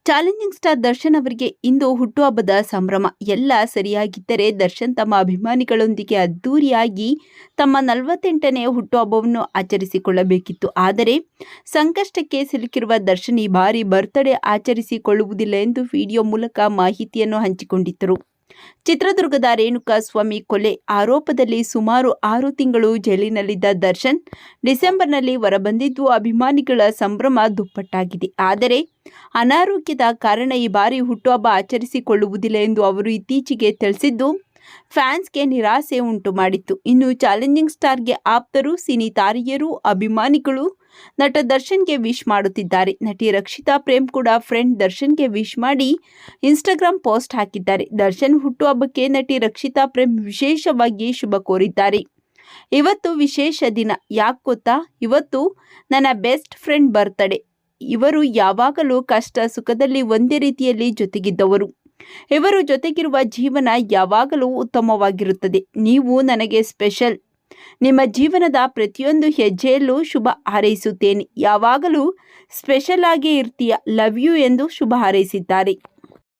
Challenging star Darshan ಅವರಿಗೆ ಇಂದು ಹುಟ್ಟುಹಬ್ಬದ ಸಂಭ್ರಮ. ಎಲ್ಲ ಸರಿಯಾಗಿದ್ದರೆ ದರ್ಶನ್ ತಮ್ಮ ಅಭಿಮಾನಿಗಳೊಂದಿಗೆ ಅದ್ದೂರಿಯಾಗಿ ತಮ್ಮ 48ನೇ ಹುಟ್ಟುಹಬ್ಬವನ್ನು ಆಚರಿಸಿಕೊಳ್ಳಬೇಕಿತ್ತು. ಆದರೆ ಸಂಕಷ್ಟಕ್ಕೆ ಸಿಲುಕಿರುವ ದರ್ಶನ್ ಈ ಬಾರಿ ಬರ್ತ್ಡೇ ಆಚರಿಸಿಕೊಳ್ಳುವುದಿಲ್ಲ ಎಂದು ವಿಡಿಯೋ ಮೂಲಕ ಮಾಹಿತಿಯನ್ನು ಹಂಚಿಕೊಂಡಿದ್ದರು. ಚಿತ್ರದುರ್ಗದ ರೇಣುಕಾಸ್ವಾಮಿ ಕೊಲೆ ಆರೋಪದಲ್ಲಿ ಸುಮಾರು 6 ತಿಂಗಳು ಜೈಲಿನಲ್ಲಿದ್ದ ದರ್ಶನ್ ಡಿಸೆಂಬರ್ನಲ್ಲಿ ಹೊರಬಂದಿದ್ದು ಅಭಿಮಾನಿಗಳ ಸಂಭ್ರಮ ದುಪ್ಪಟ್ಟಾಗಿದೆ. ಆದರೆ ಅನಾರೋಗ್ಯದ ಕಾರಣ ಈ ಬಾರಿ ಹುಟ್ಟುಹಬ್ಬ ಆಚರಿಸಿಕೊಳ್ಳುವುದಿಲ್ಲ ಎಂದು ಅವರು ಇತ್ತೀಚೆಗೆ ತಿಳಿಸಿದ್ದು ಫ್ಯಾನ್ಸ್ಗೆ ನಿರಾಸೆ ಉಂಟು ಮಾಡಿತ್ತು. ಇನ್ನು ಚಾಲೆಂಜಿಂಗ್ ಸ್ಟಾರ್ಗೆ ಆಪ್ತರು, ಸಿನಿ ತಾರೆಯರು, ಅಭಿಮಾನಿಗಳು ನಟ ದರ್ಶನ್ಗೆ ವಿಶ್ ಮಾಡುತ್ತಿದ್ದಾರೆ. ನಟಿ ರಕ್ಷಿತಾ ಪ್ರೇಮ್ ಕೂಡ ಫ್ರೆಂಡ್ ದರ್ಶನ್ಗೆ ವಿಶ್ ಮಾಡಿ ಇನ್ಸ್ಟಾಗ್ರಾಮ್ ಪೋಸ್ಟ್ ಹಾಕಿದ್ದಾರೆ. ದರ್ಶನ್ ಹುಟ್ಟುಹಬ್ಬಕ್ಕೆ ನಟಿ ರಕ್ಷಿತಾ ಪ್ರೇಮ್ ವಿಶೇಷವಾಗಿ ಶುಭ ಕೋರಿದ್ದಾರೆ. ಇವತ್ತು ವಿಶೇಷ ದಿನ, ಯಾಕೆ ಗೊತ್ತಾ? ಇವತ್ತು ನನ್ನ ಬೆಸ್ಟ್ ಫ್ರೆಂಡ್ ಬರ್ತ್ಡೇ. ಇವರು ಯಾವಾಗಲೂ ಕಷ್ಟ ಸುಖದಲ್ಲಿ ಒಂದೇ ರೀತಿಯಲ್ಲಿ ಜೊತೆಗಿದ್ದವರು. ಇವರು ಜೊತೆಗಿರುವ ಜೀವನ ಯಾವಾಗಲೂ ಉತ್ತಮವಾಗಿರುತ್ತದೆ. ನೀವು ನನಗೆ ಸ್ಪೆಷಲ್. ನಿಮ್ಮ ಜೀವನದ ಪ್ರತಿಯೊಂದು ಹೆಜ್ಜೆಯಲ್ಲೂ ಶುಭ ಹಾರೈಸುತ್ತೇನೆ. ಯಾವಾಗಲೂ ಸ್ಪೆಷಲ್ ಆಗಿ ಇರ್ತೀಯ. ಲವ್ ಯು ಎಂದು ಶುಭ ಹಾರೈಸಿದ್ದಾರೆ.